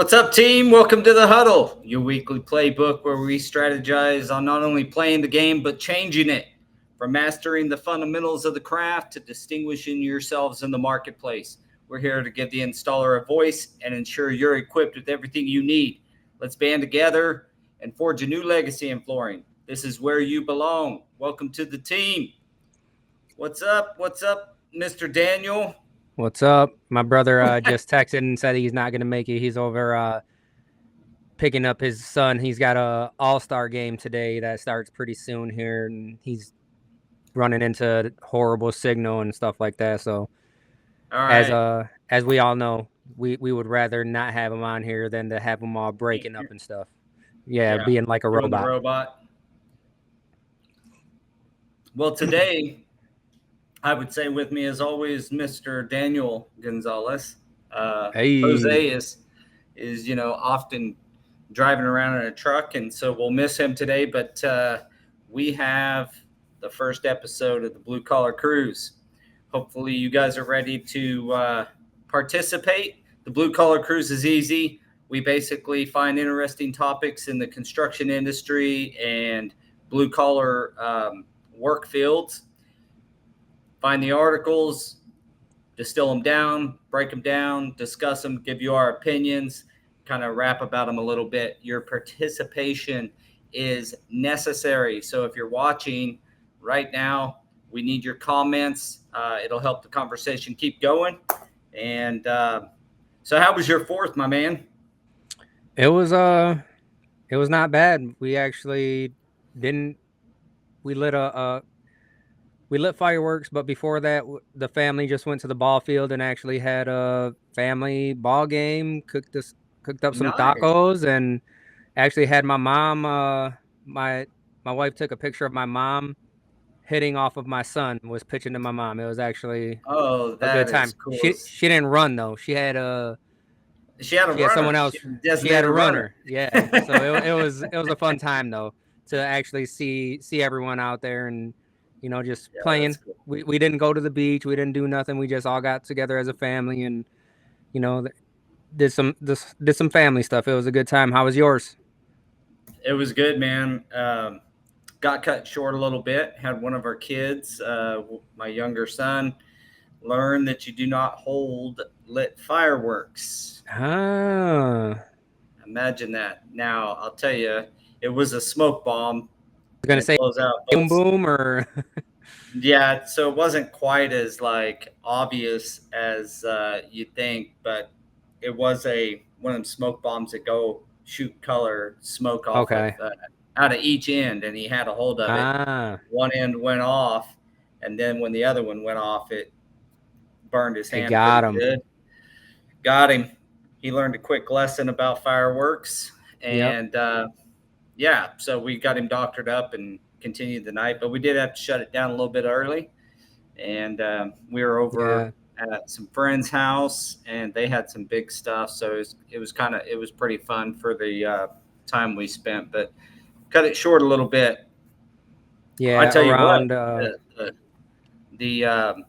What's up, team? Welcome to the Huddle, your weekly playbook where we strategize on not only playing the game but changing it. From mastering the fundamentals of the craft to distinguishing yourselves in the marketplace. We're here to give the installer a voice and ensure you're equipped with everything you need. Let's band together and forge a new legacy in flooring. This is where you belong. Welcome to the team. What's up? What's up, Mr. Daniel? What's up? My brother just texted and said he's not going to make it. He's over picking up his son. He's got a all-star game today that starts pretty soon here, and he's running into horrible signal and stuff like that. So, All right. as we all know, we would rather not have him on here than to have him all breaking up and stuff. Yeah, being like a Doing the robot. robot. Well, today, I would say with me, as always, Mr. Daniel Gonzalez. Hey. Jose is often driving around in a truck, and so we'll miss him today. But we have the first episode of the Blue Collar Cruise. Hopefully, you guys are ready to participate. The Blue Collar Cruise is easy. We basically find interesting topics in the construction industry and blue collar work fields, find the articles, distill them down, break them down, discuss them, give you our opinions, kind of rap about them a little bit. Your participation is necessary. So if you're watching right now, we need your comments. It'll help the conversation keep going. And so how was your fourth, my man? It was not bad. We actually didn't. We lit fireworks, but before that, the family just went to the ball field and actually had a family ball game. Cooked up some tacos, and actually had my mom. My wife took a picture of my mom hitting off of my son. Was pitching to my mom. It was actually a good time. Cool. She didn't run though. She had someone else. She had a runner. Yeah. So it was a fun time though to actually see everyone out there and just playing. Cool. We didn't go to the beach. We didn't do nothing. We just all got together as a family and did some family stuff. It was a good time. How was yours? It was good, man. Got cut short a little bit. Had one of our kids, my younger son, learn that you do not hold lit fireworks. Imagine that. Now, I'll tell you, it was a smoke bomb. I was going to say boom boom or yeah, so it wasn't quite as like obvious as you think, but it was one of them smoke bombs that go shoot color smoke off out of each end, and he had a hold of it. One end went off, and then when the other one went off, it burned his hand. Got him. Good. Got him. He learned a quick lesson about fireworks, and so we got him doctored up and continued the night, but we did have to shut it down a little bit early. And we were over at some friend's house, and they had some big stuff, so it was pretty fun for the time we spent, but cut it short a little bit. Yeah, I tell you what, the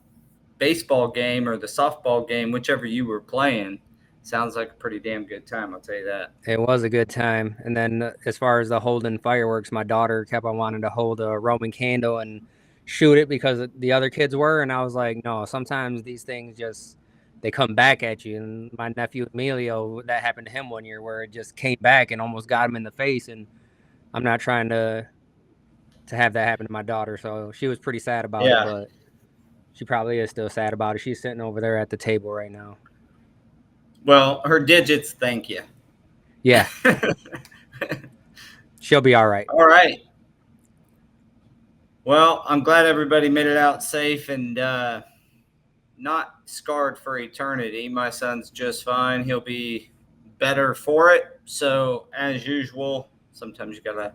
baseball game or the softball game, whichever you were playing, sounds like a pretty damn good time. I'll tell you that. It was a good time. And then as far as the holding fireworks, my daughter kept on wanting to hold a Roman candle and shoot it because the other kids were. And I was like, no, sometimes these things they come back at you. And my nephew Emilio, that happened to him one year where it just came back and almost got him in the face. And I'm not trying to have that happen to my daughter. So she was pretty sad about it, but she probably is still sad about it. She's sitting over there at the table right now. Well, her digits thank you. Yeah. She'll be all right. All right. Well, I'm glad everybody made it out safe and not scarred for eternity. My son's just fine. He'll be better for it. So, as usual, sometimes you got to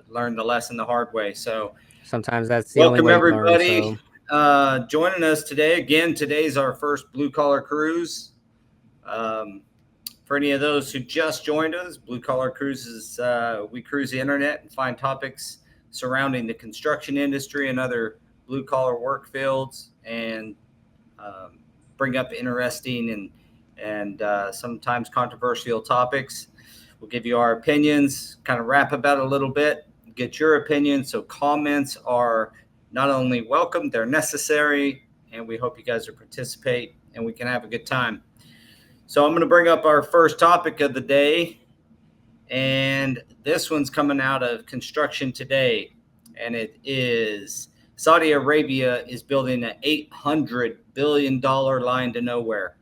learn the lesson the hard way. So, sometimes that's the only way to learn. Welcome, everybody. Joining us today. Again, today's our first Blue Collar Cruise. For any of those who just joined us, Blue Collar Cruises, we cruise the internet and find topics surrounding the construction industry and other blue collar work fields, and bring up interesting and and sometimes controversial topics. We'll give you our opinions, kind of wrap about it a little bit, get your opinion. So comments are not only welcome, they're necessary, and we hope you guys will participate and we can have a good time. So I'm going to bring up our first topic of the day, and this one's coming out of Construction Today, and it is Saudi Arabia is building an $800 billion line to nowhere.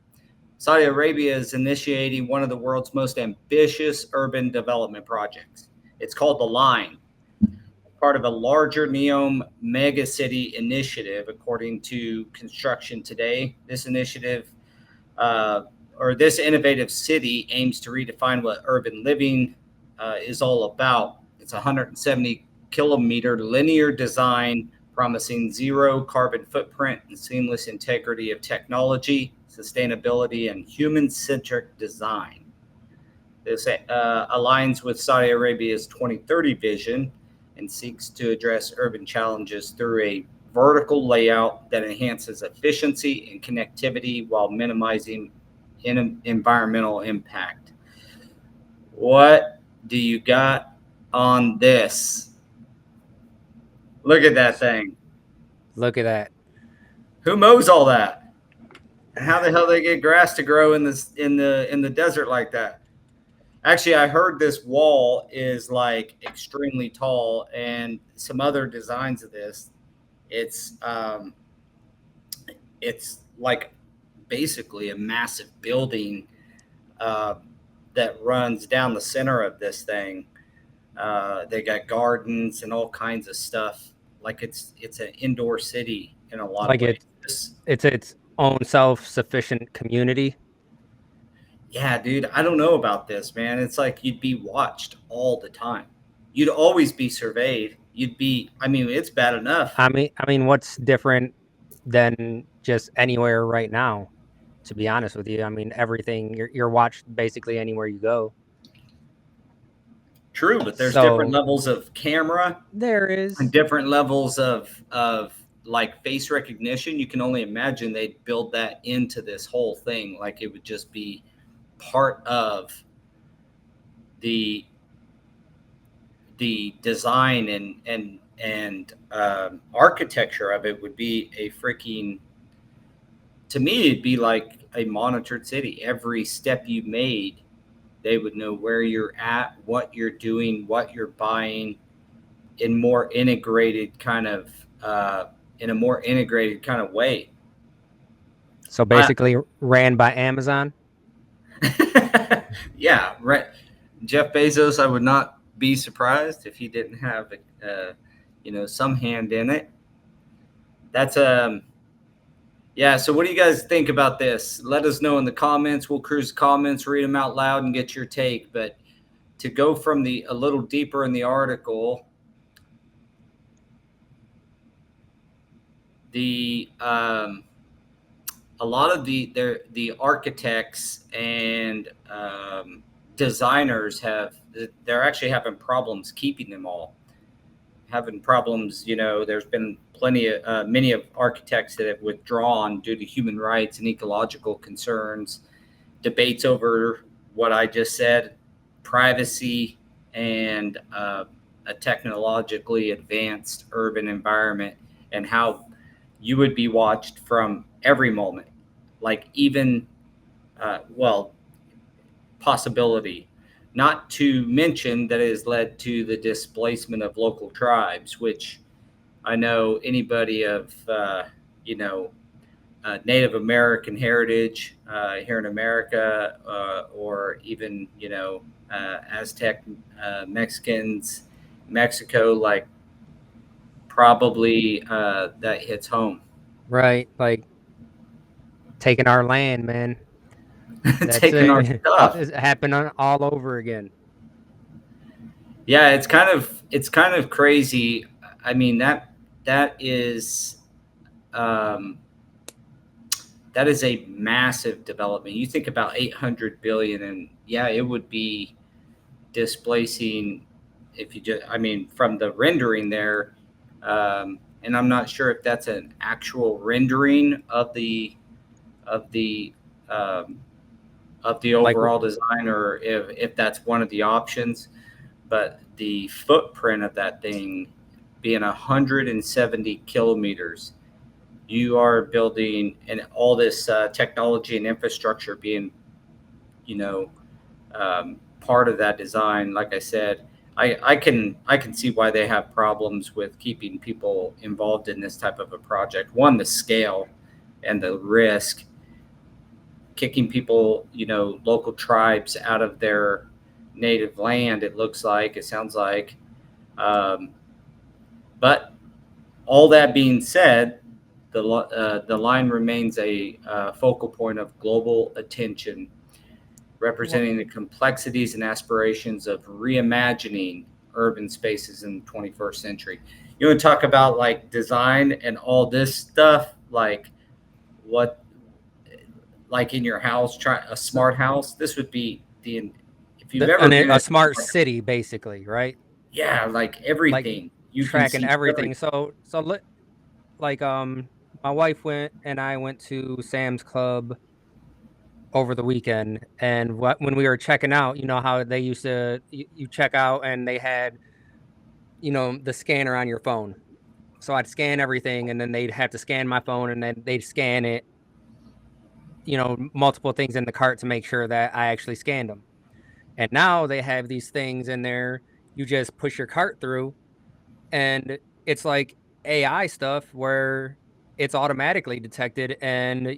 Saudi Arabia is initiating one of the world's most ambitious urban development projects. It's called The Line, part of a larger NEOM megacity initiative, according to Construction Today. This initiative, this innovative city aims to redefine what urban living is all about. It's a 170-kilometer linear design promising zero carbon footprint and seamless integrity of technology, sustainability, and human-centric design. This aligns with Saudi Arabia's 2030 vision and seeks to address urban challenges through a vertical layout that enhances efficiency and connectivity while minimizing environmental impact. What do you got on this? Look at that thing. Look at that. Who mows all that? How the hell they get grass to grow in the desert like that? Actually, I heard this wall is like extremely tall, and some other designs of this. It's like basically a massive building that runs down the center of this thing. They got gardens and all kinds of stuff. Like it's an indoor city in a lot of ways. It's its own self-sufficient community. Yeah, dude, I don't know about this, man. It's like you'd be watched all the time. You'd always be surveyed. It's bad enough. I mean, what's different than just anywhere right now? To be honest with you, I mean, everything you're watched basically anywhere you go. True, but there's different levels of camera. There is. And different levels of like face recognition. You can only imagine they'd build that into this whole thing. Like it would just be part of the design and architecture of it would be a freaking, to me, it'd be like a monitored city. Every step you made, they would know where you're at, what you're doing, what you're buying in more integrated kind of way. So basically ran by Amazon. Yeah, right. Jeff Bezos, I would not be surprised if he didn't have some hand in it. That's yeah, so what do you guys think about this? Let us know in the comments. We'll cruise the comments, read them out loud, and get your take. But to go from a little deeper in the article, a lot of the architects and designers they're actually having problems keeping them all. Having problems, there's been many of architects that have withdrawn due to human rights and ecological concerns, debates over what I just said, privacy, and a technologically advanced urban environment, and how you would be watched from every moment, like even, possibility. Not to mention that it has led to the displacement of local tribes, which I know anybody of, Native American heritage here in America, or even, Aztec Mexicans, Mexico, like probably that hits home. Right, like taking our land, man. Taking our stuff. It's happening all over again. Yeah, it's kind of crazy. I mean, that is a massive development. You think about 800 billion, and yeah, it would be displacing, if you just, from the rendering there, and I'm not sure if that's an actual rendering of the of the Like, overall design, or if that's one of the options. But the footprint of that thing being 170 kilometers, you are building, and all this technology and infrastructure being, you know, part of that design. Like I said, I can see why they have problems with keeping people involved in this type of a project. One, the scale and the risk, kicking people, local tribes out of their native land. It sounds like. Um, but all that being said, the line remains a focal point of global attention, representing the complexities and aspirations of reimagining urban spaces in the 21st century. You want to talk about like design and all this stuff, like what, like in your house, try a smart house. This would be if you've ever been a smart city, basically, right? yeah, like Like everything you can tracking see everything. Like my wife and I went to Sam's Club over the weekend, and when we were checking out, you know how they used to you check out and they had, the scanner on your phone. So I'd scan everything, and then they'd have to scan my phone, and then they'd scan it, multiple things in the cart to make sure that I actually scanned them. And now they have these things in there. You just push your cart through, and it's like AI stuff where it's automatically detected, and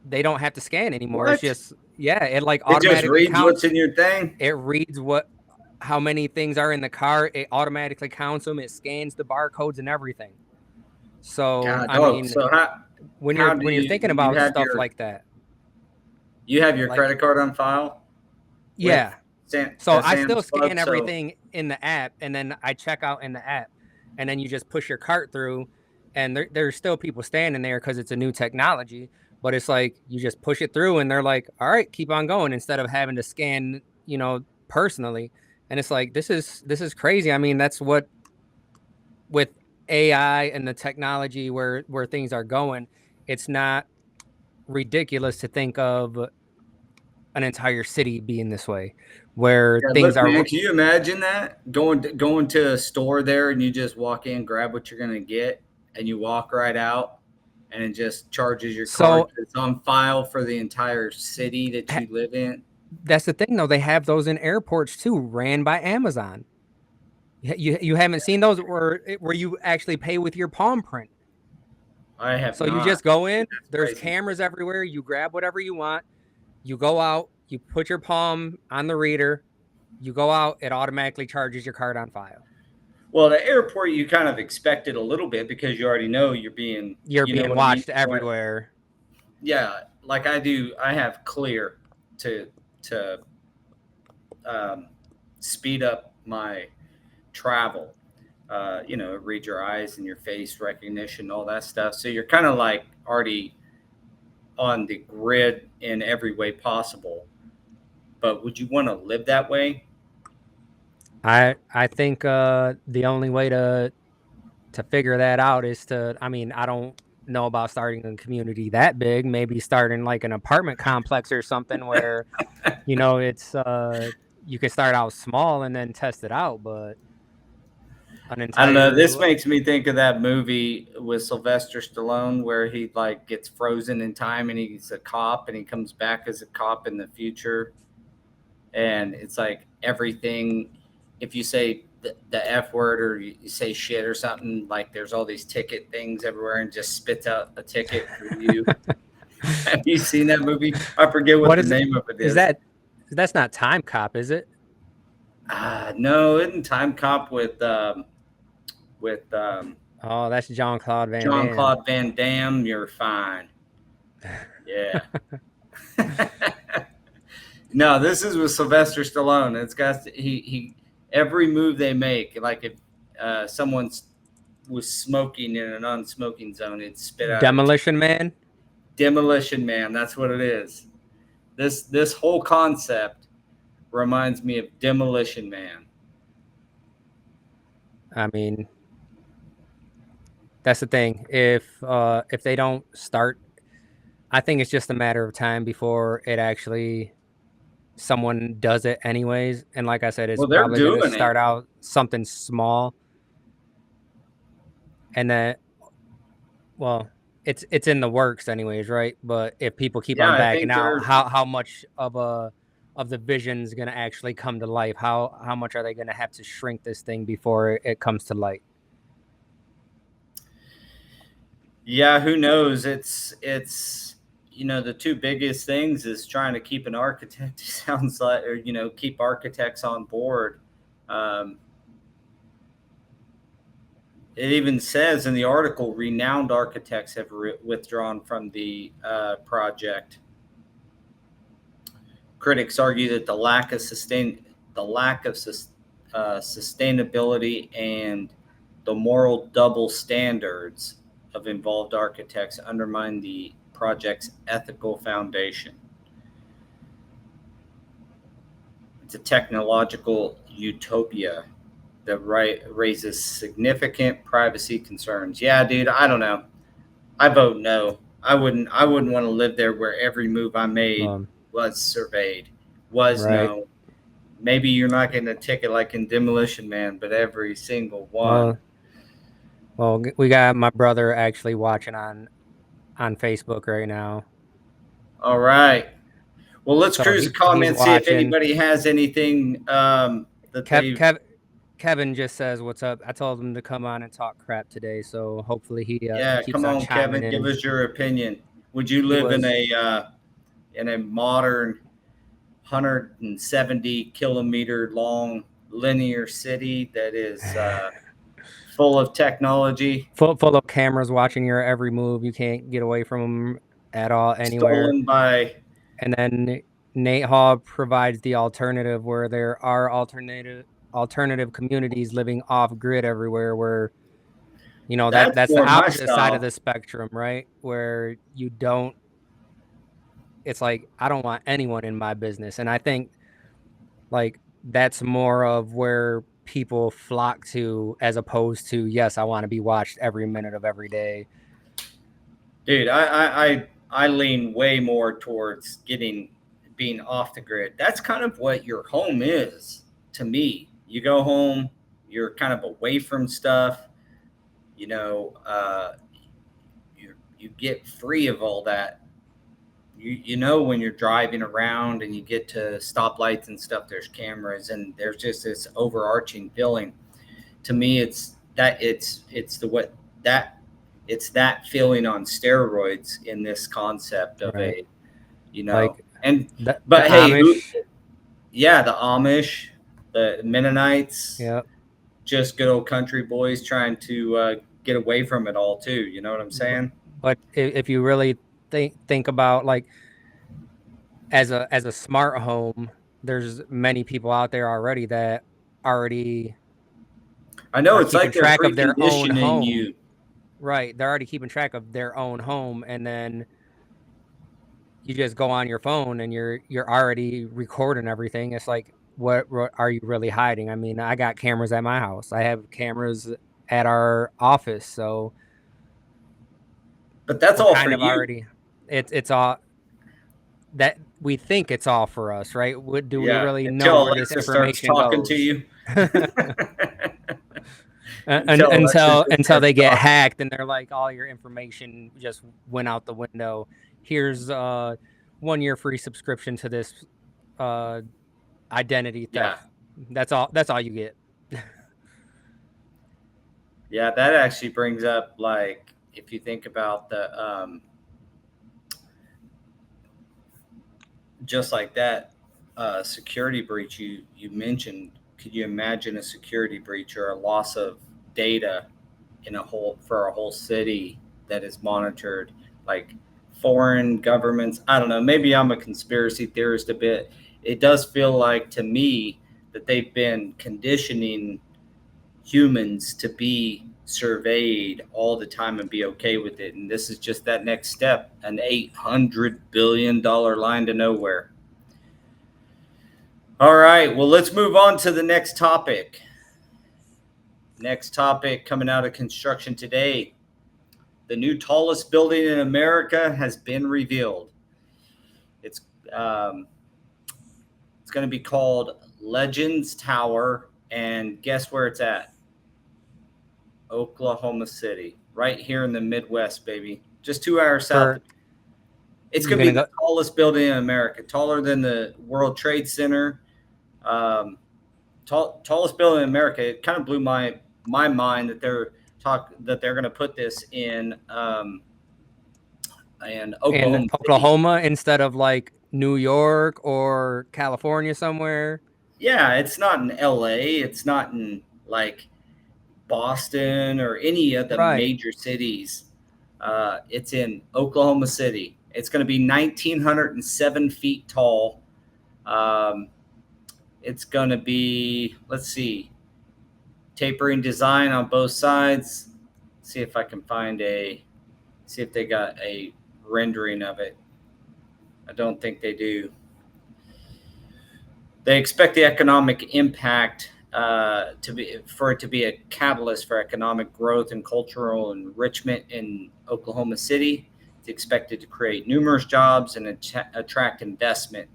they don't have to scan anymore. It's what? just, yeah, it like It just automatically reads what's counts. in your thing. It reads how many things are in the cart. It automatically counts them. It scans the barcodes and everything. So God, I oh, mean, so when how you're thinking do you about have stuff like that, your like, credit card on file with yeah. So I still Sam's Club? scan everything in the app, and then I check out in the app, and then you just push your cart through, and there's still people standing there because it's a new technology. But it's like you just push it through, and they're like, "All right, keep on going," instead of having to scan, personally. And it's like this is crazy. I mean, that's what, with AI and the technology where things are going, it's not ridiculous to think of an entire city being this way, where Yeah, things look, man, are. can you imagine that going to a store there and you just walk in, grab what you're gonna get, and you walk right out, and it just charges your card. So It's on file for the entire city that you live in. that's the thing, though. They have those in airports too, ran by Amazon. You haven't seen those where you actually pay with your palm print. I have So you not. just go in. That's There's crazy. cameras everywhere. You grab whatever you want. You go out. You put your palm on the reader. You go out. It automatically charges your card on file. Well, the airport you kind of expect it a little bit because you already know you're being, You're you know being what I mean? watched everywhere. Yeah, like I do. I have Clear to speed up my travel. Read your eyes and your face recognition, all that stuff. So you're kind of like already on the grid in every way possible. But would you want to live that way? I think the only way to figure that out is to. I mean, I don't know about starting a community that big. Maybe starting like an apartment complex or something where it's you can start out small and then test it out. But an I don't know. This entire makes me think of that movie with Sylvester Stallone where he like gets frozen in time and he's a cop and he comes back as a cop in the future. And it's like everything, if you say the F word or you say shit or something, like there's all these ticket things everywhere and just spits out a ticket for you. Have you seen that movie? I forget what what the is it? name of it Is is. that's not Time Cop, is it? No, isn't Time Cop with Oh, that's Jean-Claude Van Jean Damme. Claude Van Damme? You're fine. Yeah. No, this is with Sylvester Stallone. It's got he every move they make, like if someone was smoking in an unsmoking zone, it'd spit out Demolition Man. Demolition Man. That's what it is. This whole concept reminds me of Demolition Man. I mean, that's the thing. If they don't start, I think it's just a matter of time before it actually someone does it anyways. And like I said, it's Well, they're probably going to doing it. start out something small, and then, well, it's in the works anyways, right? But if people keep Yeah, on I backing think out, they're. how much of the vision is going to actually come to life? How much are they going to have to shrink this thing before it comes to light? Yeah, who knows? It's the two biggest things is trying to keep an architect sounds like, or keep architects on board. Um, it even says in the article, renowned architects have withdrawn from the project. Critics argue that the lack of sustainability and the moral double standards of involved architects undermine the project's ethical foundation. It's a technological utopia that raises significant privacy concerns. Yeah, dude, I don't know. I vote no. I wouldn't want to live there where every move I made was surveyed, was Right. known. Maybe you're not getting a ticket like in Demolition Man, but every single one. Well, we got my brother actually watching on Facebook right now. All right. Well, let's So cruise the he's comments, see if watching. anybody has anything that they. Kevin just says, "What's up?" I told him to come on and talk crap today, so hopefully he Yeah, keeps come on on, chiming Kevin, give in. us your opinion. Would you He live was in a modern 170 kilometer long linear city that is full of technology, full of cameras watching your every move. You can't get away from them at all anywhere. stolen by? And then Nate Hall provides the alternative, where there are alternative communities living off grid everywhere, where That's that's the more my opposite side of style. the spectrum, right? Where you don't, it's like, I don't want anyone in my business. And I think like that's more of where people flock to, as opposed to, yes, I want to be watched every minute of every day. Dude, I lean way more towards being off the grid. That's kind of what your home is to me. You go home, you're kind of away from stuff. You know, you get free of all that. When you're driving around and you get to stoplights and stuff, there's cameras and there's just this overarching feeling. To me, it's that feeling on steroids in this concept of Right. but the hey, Amish. the Amish, the Mennonites, Yeah. just good old country boys trying to get away from it all too. You know what I'm saying? But if you really think about, like, as a smart home, there's many people out there already that already I know are it's keeping like they're track of their own preconditioning home. you. Right. They're already keeping track of their own home, and then you just go on your phone and you're already recording everything. It's like, what are you really hiding? I mean, I got cameras at my house. I have cameras at our office, so But that's we're all for kind of you. already, it's all that we think it's all for us, right? Do we Yeah, really know until where this Alexa starts information talking to goes? you. Alexa Until starts they get talking. hacked and they're like, all your information just went out the window. Here's 1 year free subscription to this identity theft. Yeah. That's all you get. Yeah, that actually brings up, like, if you think about the just like that security breach you mentioned. Could you imagine a security breach or a loss of data for a whole city that is monitored, like foreign governments? I don't know, maybe I'm a conspiracy theorist a bit. It does feel like to me that they've been conditioning humans to be surveyed all the time and be okay with it, and this is just that next step, an $800 billion line to nowhere. All right, well, let's move on to the next topic. Next topic coming out of Construction Today: the new tallest building in America has been revealed. It's It's going to be called Legends Tower, and guess where it's at? Oklahoma City, right here in the Midwest, baby. Just 2 hours south. It's going to be the tallest building in America, taller than the World Trade Center. Tallest building in America. It kind of blew my mind that they're going to put this in Oklahoma instead of like New York or California somewhere. Yeah, it's not in LA. It's not in like Boston or any of the major cities. It's in Oklahoma City. It's going to be 1,907 feet tall. It's going to be, let's see, tapering design on both sides. See if I can see if they got a rendering of it. I don't think they do. They expect the economic impact for it to be a catalyst for economic growth and cultural enrichment in Oklahoma City. It's expected to create numerous jobs and attract investment.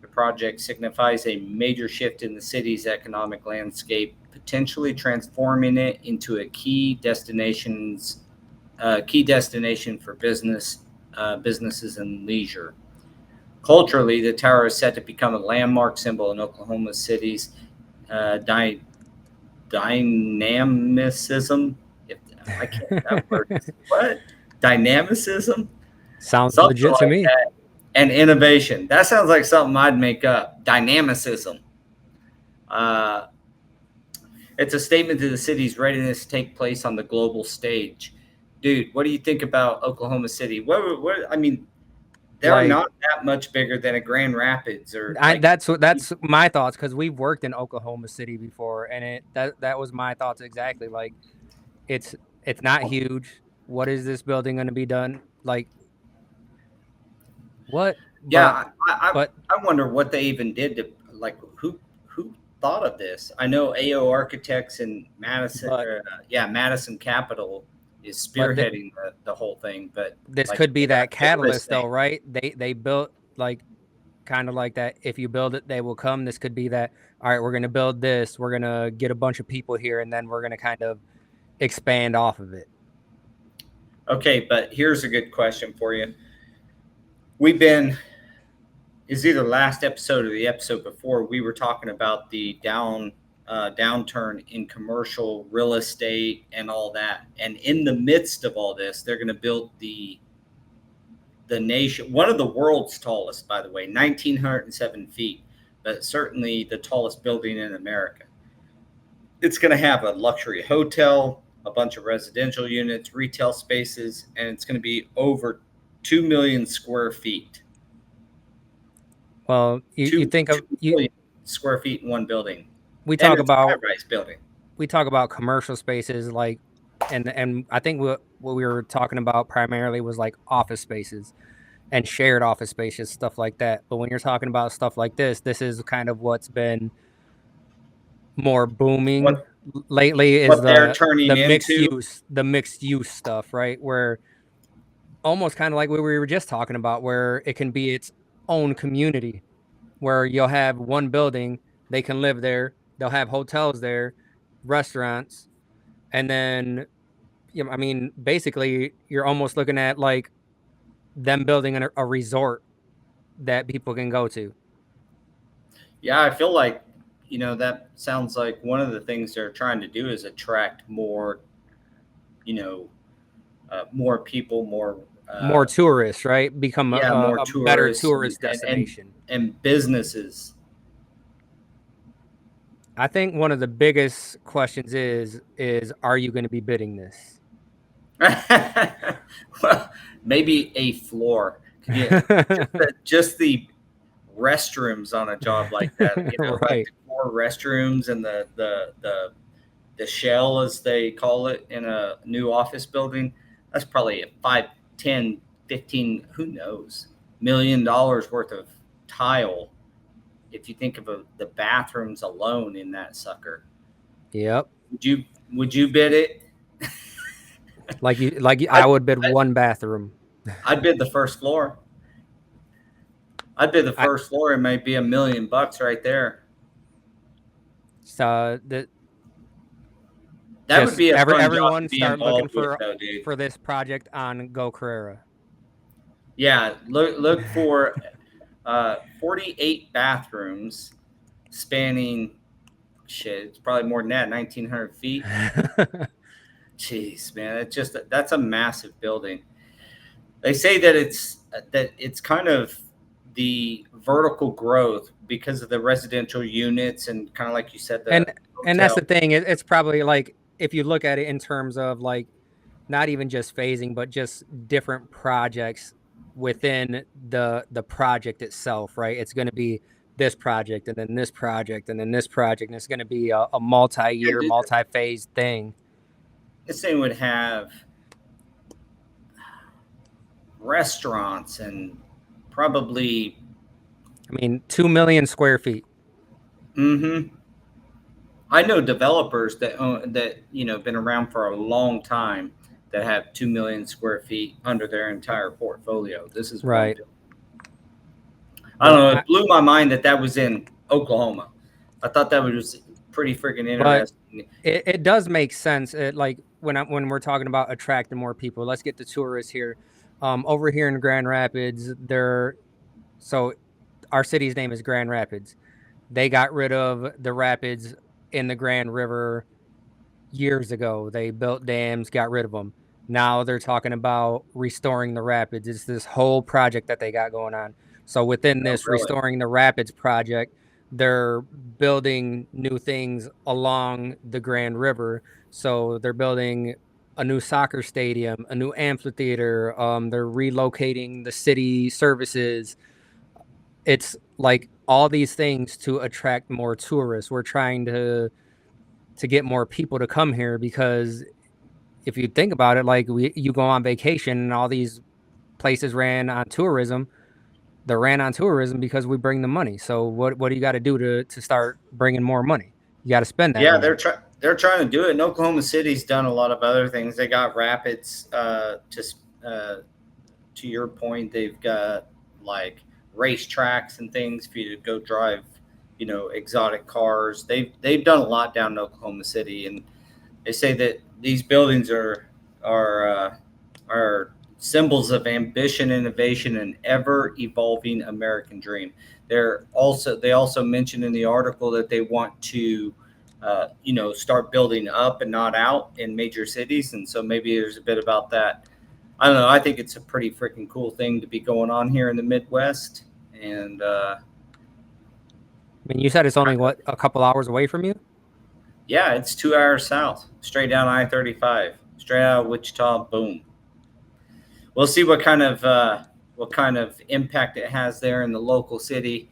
The project signifies a major shift in the city's economic landscape, potentially transforming it into a key destination for businesses and leisure. Culturally, the tower is set to become a landmark symbol in Oklahoma City's dynamicism. I can't. That word. What? Dynamicism? Sounds something legit to me. That. And innovation. That sounds like something I'd make up. Dynamicism. It's a statement to the city's readiness to take place on the global stage. Dude, what do you think about Oklahoma City? What I mean, they're not that much bigger than a Grand Rapids or. That's my thoughts, because we've worked in Oklahoma City before, and that was my thoughts exactly. Like, it's not huge. What is this building going to be done? Like, what? Yeah, I wonder what they even did to, like, who thought of this. I know AO Architects in Madison, Madison Capital is spearheading the whole thing, but this could be that catalyst though, right? They built like kind of like that. If you build it, they will come. This could be that. All right, we're going to build this. We're going to get a bunch of people here, and then we're going to kind of expand off of it. Okay, but here's a good question for you. Is either last episode or the episode before, we were talking about the downturn in commercial real estate and all that. And in the midst of all this, they're going to build the nation, one of the world's tallest, by the way, 1,907 feet, but certainly the tallest building in America. It's going to have a luxury hotel, a bunch of residential units, retail spaces, and it's going to be over 2 million square feet. Well, you think of 2 million square feet in one building. We talk about high-rise building. We talk about commercial spaces, like, and I think what we were talking about primarily was like office spaces and shared office spaces, stuff like that. But when you're talking about stuff like this is kind of what's been more booming lately, is the mixed use stuff, right? Where almost kind of like what we were just talking about, where it can be its own community, where you'll have one building, they can live there, they'll have hotels there, restaurants, and then, I mean, basically you're almost looking at like them building a resort that people can go to. Yeah, I feel like, that sounds like one of the things they're trying to do is attract more, more people, more tourists, right? Become a better tourist destination. And businesses. I think one of the biggest questions is are you going to be bidding this? Well, maybe a floor. Just the restrooms on a job like that. Right. Like the 4 restrooms and the shell, as they call it, in a new office building. That's probably a 5, 10, 15, who knows, $1 million worth of tile. If you think of the bathrooms alone in that sucker. Yep. Would you bid it? I would bid one bathroom. I'd bid the first floor. I'd be the I, first floor. It might be $1 million right there. so the That would just be a fun job to everyone be start looking involved with, though, dude. for this project on Go Carrera. Yeah, look for 48 bathrooms spanning shit. It's probably more than that, 1,900 feet. Jeez, man, that's a massive building. They say that it's kind of the vertical growth because of the residential units and kind of like you said, the and that's hotel. the thing. It's probably like if you look at it in terms of like not even just phasing, but just different projects within the project itself, right? It's going to be this project and then this project and then this project, and it's going to be a Yeah, multi-year, dude, multi-phase thing. this thing would have restaurants and probably. I mean, 2 million square feet. Mm-hmm. I know developers that own that been around for a long time that have 2 million square feet under their entire portfolio. This is one. Right. I don't But know. It blew my mind that was in Oklahoma. I thought that was pretty freaking but interesting. it does make sense. Like when we're talking about attracting more people, let's get the tourists here. Over here in Grand Rapids, so our city's name is Grand Rapids. They got rid of the rapids in the Grand River years ago. They built dams, got rid of them. Now they're talking about restoring the rapids. It's this whole project that they got going on. So within Oh, this really? restoring the rapids project, they're building new things along the Grand River. So they're building a new soccer stadium, a new amphitheater. They're relocating the city services. It's like all these things to attract more tourists. We're trying to get more people to come here because if you think about it, like you go on vacation and all these places ran on tourism. They ran on tourism because we bring the money. So what do you got to do to start bringing more money? You got to spend that Yeah, money. they're trying to do it. And Oklahoma City's done a lot of other things. They got rapids. To your point, they've got like race tracks and things for you to go drive. Exotic cars. They've done a lot down in Oklahoma City, and they say that these buildings are symbols of ambition, innovation, and ever evolving American dream. They also mentioned in the article that they want to start building up and not out in major cities, and so maybe there's a bit about that. I don't know. I think it's a pretty freaking cool thing to be going on here in the Midwest, and I mean, you said it's only what, a couple hours away from you? yeah, it's 2 hours south, straight down I-35, straight out of Wichita. Boom. We'll see what kind of impact it has there in the local city.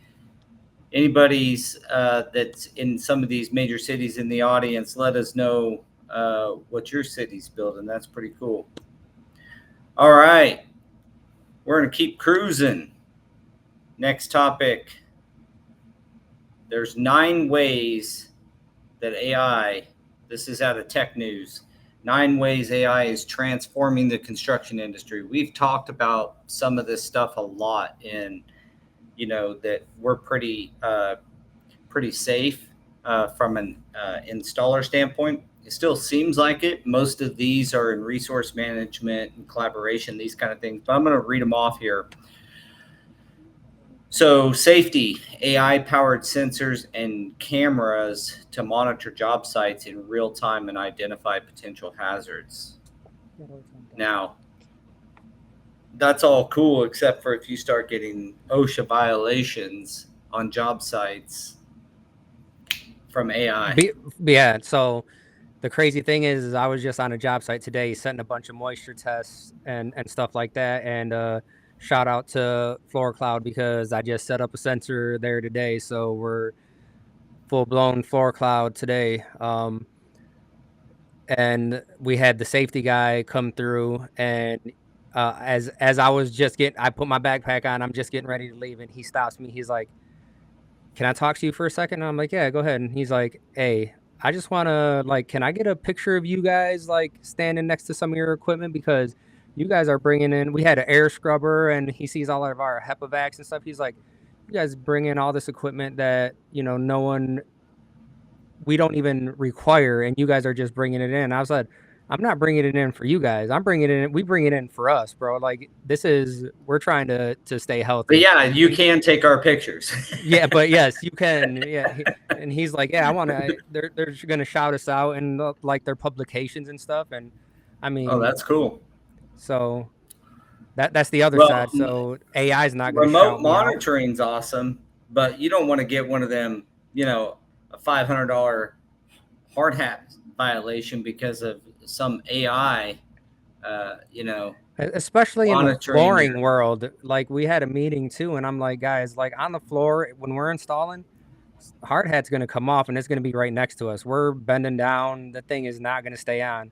Anybody's that's in some of these major cities in the audience, let us know what your city's building. That's pretty cool. All right, we're gonna keep cruising. Next topic. There's 9 ways that AI. This is out of Tech News. 9 ways AI is transforming the construction industry. We've talked about some of this stuff a lot, and that we're pretty safe from an installer standpoint. It still seems like it. Most of these are in resource management and collaboration, these kind of things. But I'm going to read them off here. So safety, AI-powered sensors and cameras to monitor job sites in real time and identify potential hazards. Now, that's all cool, except for if you start getting OSHA violations on job sites from AI. Yeah. So the crazy thing is I was just on a job site today, setting a bunch of moisture tests and stuff like that. And shout out to Floor Cloud because I just set up a sensor there today. So we're full blown Floor Cloud today. And we had the safety guy come through, and as I put my backpack on, I'm just getting ready to leave, and he stops me. He's like, "Can I talk to you for a second?" And I'm like, "Yeah, go ahead." And he's like, "Hey, I just want to, like, can I get a picture of you guys like standing next to some of your equipment because you guys are bringing in, we had an air scrubber and he sees all of our HEPA vacs and stuff. He's like, you guys bring in all this equipment that, no one, we don't even require, and you guys are just bringing it in. I was like, I'm not bringing it in for you guys. we bring it in for us, bro. Like we're trying to stay healthy. But yeah, you can take our pictures. Yeah, but yes, you can. Yeah, and he's like, yeah, I want to. They're gonna shout us out in like their publications and stuff. And I mean, Oh, that's cool. so that's the other Well, side. So AI is not going to remote shout me out. monitoring's awesome, but you don't want to get one of them, a $500 hard hat violation because of some AI, Especially in the monitoring flooring world. Like we had a meeting too, and I'm like, guys, like on the floor when we're installing, hard hat's going to come off and it's going to be right next to us. We're bending down. The thing is not going to stay on.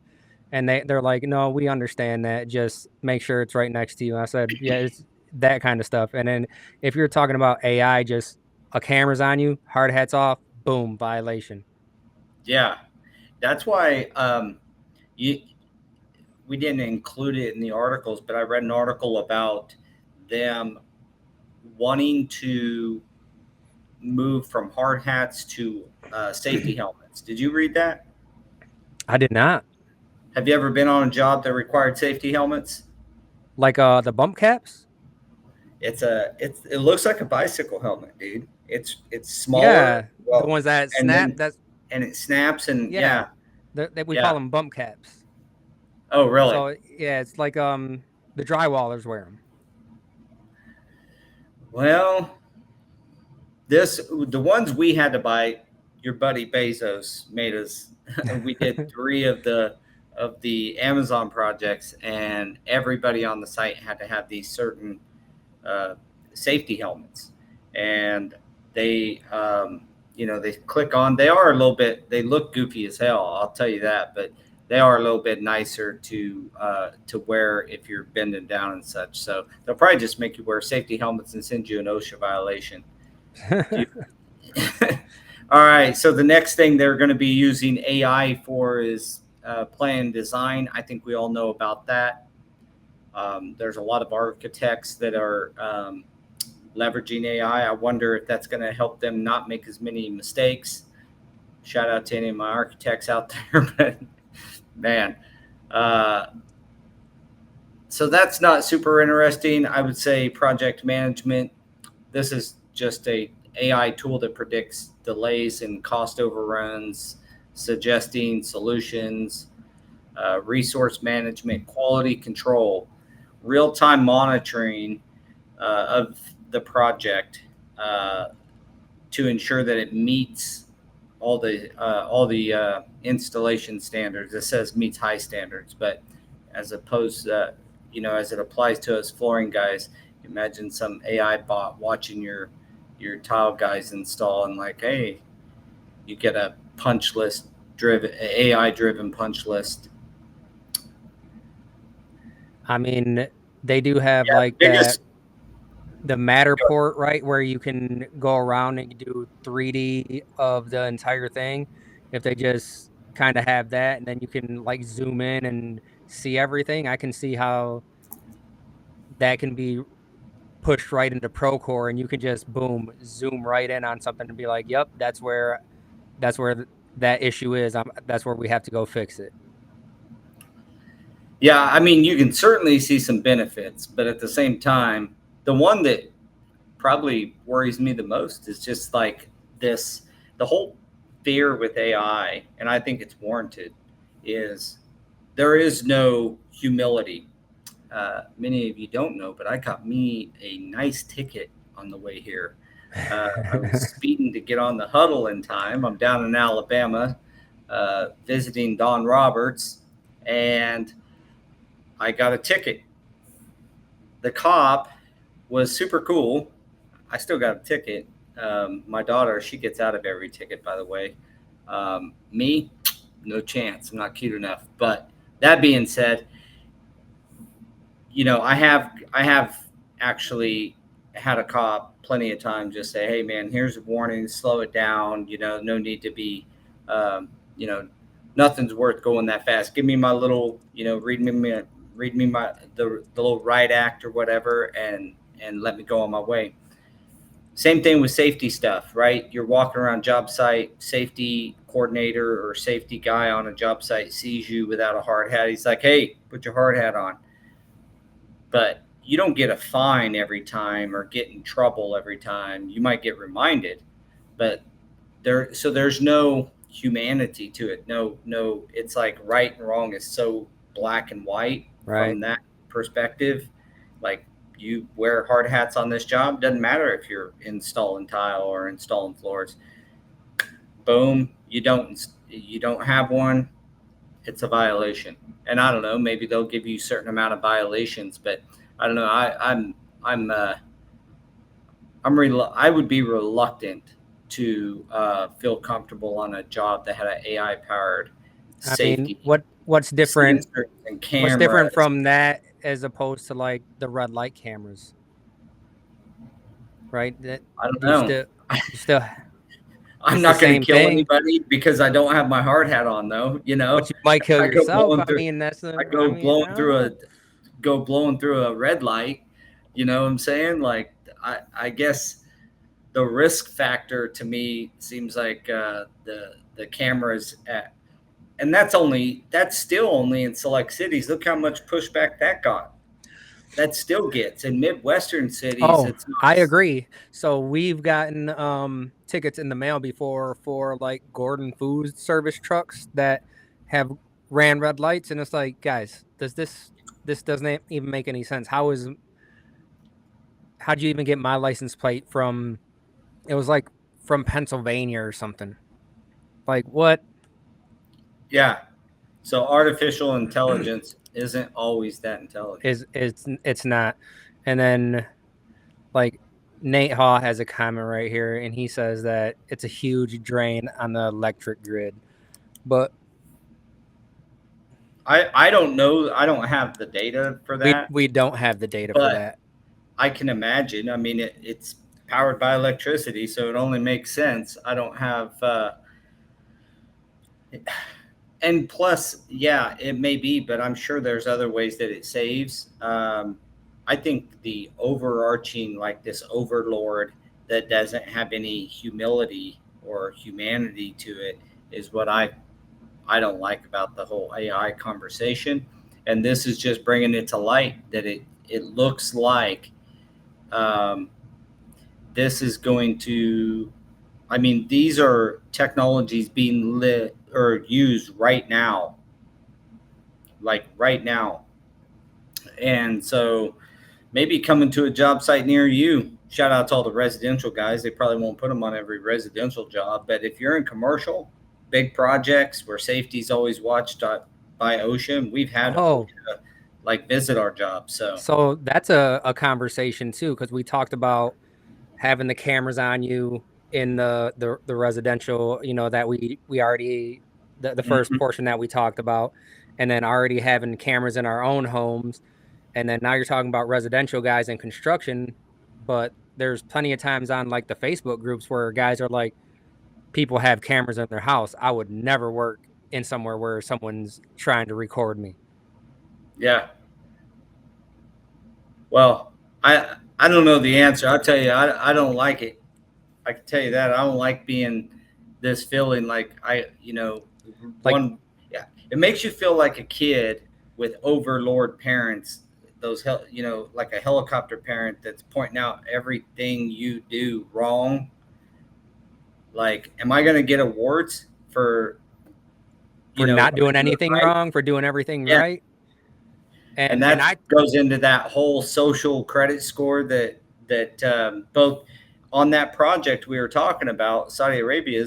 And they're like, no, we understand that. Just make sure it's right next to you. And I said, yeah, it's that kind of stuff. And then if you're talking about AI, just a camera's on you, hard hat's off, boom, violation. Yeah, that's why we didn't include it in the articles, but I read an article about them wanting to move from hard hats to safety helmets. Did you read that? I did not. Have you ever been on a job that required safety helmets? Like the bump caps? It looks like a bicycle helmet, dude. It's smaller. Yeah, the ones that snap. And it snaps and yeah. We call them bump caps. Oh, really? So yeah, it's like the drywallers wear them. Well, the ones we had to buy, your buddy Bezos made us. We did 3 of the Amazon projects, and everybody on the site had to have these certain safety helmets, and they they click on. They are a little bit. They look goofy as hell. I'll tell you that, but they are a little bit nicer to wear if you're bending down and such. So they'll probably just make you wear safety helmets and send you an OSHA violation. All right. So the next thing they're going to be using AI for is plan design. I think we all know about that. There's a lot of architects that are leveraging AI. I wonder if that's going to help them not make as many mistakes. Shout out to any of my architects out there, but man. So that's not super interesting. I would say project management. This is just a AI tool that predicts delays and cost overruns, suggesting solutions, resource management, quality control, real-time monitoring of the project to ensure that it meets all the installation standards. It says meets high standards, but as opposed to, as it applies to us flooring guys, imagine some AI bot watching your tile guys install and like, hey, you get a punch list driven, AI driven punch list. I mean, they do have that. The Matterport, right, where you can go around and do 3D of the entire thing. If they just kind of have that, and then you can like zoom in and see everything, I can see how that can be pushed right into Procore, and you can just boom, zoom right in on something and be like, "Yep, that's where that issue is. That's where we have to go fix it." Yeah, I mean, you can certainly see some benefits, but at the same time, the one that probably worries me the most is just like the whole fear with AI, and I think it's warranted, is there is no humility. Many of you don't know, but I got me a nice ticket on the way here. I was speeding to get on the huddle in time. I'm down in Alabama visiting Don Roberts, and I got a ticket. The cop was super cool. I still got a ticket. My daughter, she gets out of every ticket, by the way. Me, no chance. I'm not cute enough. But that being said, I have actually had a cop plenty of times just say, hey man, here's a warning, slow it down. No need to be, nothing's worth going that fast. Give me my little, read read me the little riot act or whatever, and let me go on my way. Same thing with safety stuff, right? You're walking around job site, safety coordinator or safety guy on a job site sees you without a hard hat. He's like, hey, put your hard hat on. But you don't get a fine every time or get in trouble every time. You might get reminded, but there's no humanity to it. No, it's like right and wrong is so black and white from that perspective. Like, you wear hard hats on this job, doesn't matter if you're installing tile or installing floors. Boom, you don't have one, it's a violation. And I don't know, maybe they'll give you a certain amount of violations, but I don't know. I would be reluctant to feel comfortable on a job that had an AI powered safety. I mean, what's different? What's different from that as opposed to like the red light cameras, right? That I don't know. Still I'm not going to kill anybody because I don't have my hard hat on, though. You know, but you might kill yourself. I mean, go blowing through a red light. You know what I'm saying? Like, I guess the risk factor to me seems like the cameras and that's still only in select cities. Look how much pushback that got. That still gets in Midwestern cities. Oh, I agree. So we've gotten tickets in the mail before for like Gordon food service trucks that have ran red lights, and it's like, guys, this doesn't even make any sense. How'd you even get my license plate from? It was like from Pennsylvania or something. Like, what? Yeah. So artificial intelligence isn't always that intelligent. It's not. And then like Nate Haw has a comment right here, and he says that it's a huge drain on the electric grid. But I don't know. I don't have the data for that. We don't have the data for that. I can imagine. I mean, it's powered by electricity, so it only makes sense. I don't have and plus, yeah, it may be, but I'm sure there's other ways that it saves. I think the overarching, like this overlord that doesn't have any humility or humanity to it is what I don't like about the whole AI conversation. And this is just bringing it to light that it looks like this is going to, I mean, these are technologies being lit or used right now, like right now. And so maybe coming to a job site near you, shout out to all the residential guys. They probably won't put them on every residential job, but if you're in commercial, big projects where safety is always watched by OSHA, we've had OSHA, like visit our jobs. So that's a conversation too, because we talked about having the cameras on you in the residential, you know, that we already the first portion that we talked about, and then already having cameras in our own homes, and then now you're talking about residential guys in construction. But there's plenty of times on like the Facebook groups where guys are like, people have cameras in their house. I would never work in somewhere where someone's trying to record me. Yeah. Well, I don't know the answer. I'll tell you, I don't like it. I can tell you that. I don't like being this feeling like it makes you feel like a kid with overlord parents, those, like a helicopter parent that's pointing out everything you do wrong. Like, am I going to get awards for not doing anything wrong, for doing everything right? And that goes into that whole social credit score that both on that project we were talking about, Saudi Arabia,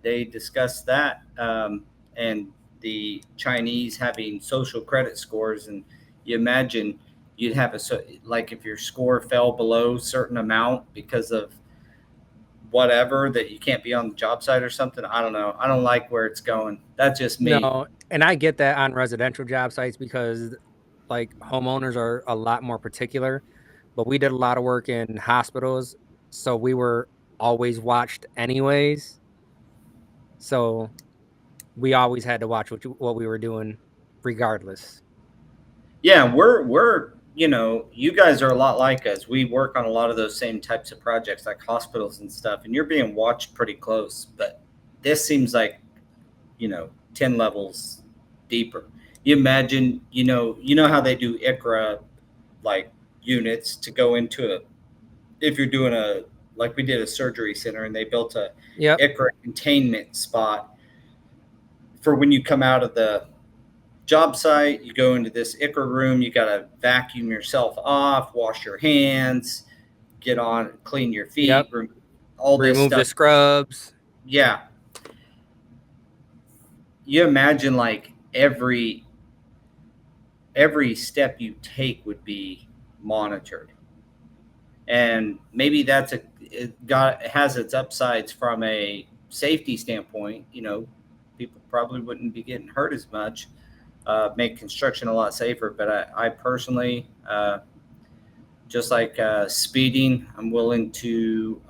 they discussed that, and the Chinese having social credit scores. And you imagine you'd have like if your score fell below a certain amount because of whatever, that you can't be on the job site or something. I don't know. I don't like where it's going. That's just me. No, and I get that on residential job sites because like homeowners are a lot more particular, but we did a lot of work in hospitals, so we were always watched anyways. So we always had to watch what we were doing regardless. Yeah, we're you guys are a lot like us. We work on a lot of those same types of projects, like hospitals and stuff, and you're being watched pretty close. But this seems like 10 levels deeper. You imagine, how they do ICRA like units to go into a if you're doing a like we did a surgery center and they built a Yep. ICRA containment spot for when you come out of the job site, you go into this ICRA room, you got to vacuum yourself off, wash your hands, get on, clean your feet, Yep. all this Remove the stuff. scrubs. Yeah. You imagine like every step you take would be monitored. And maybe it has its upsides from a safety standpoint. People probably wouldn't be getting hurt as much, make construction a lot safer. But I personally, just like speeding, I'm willing to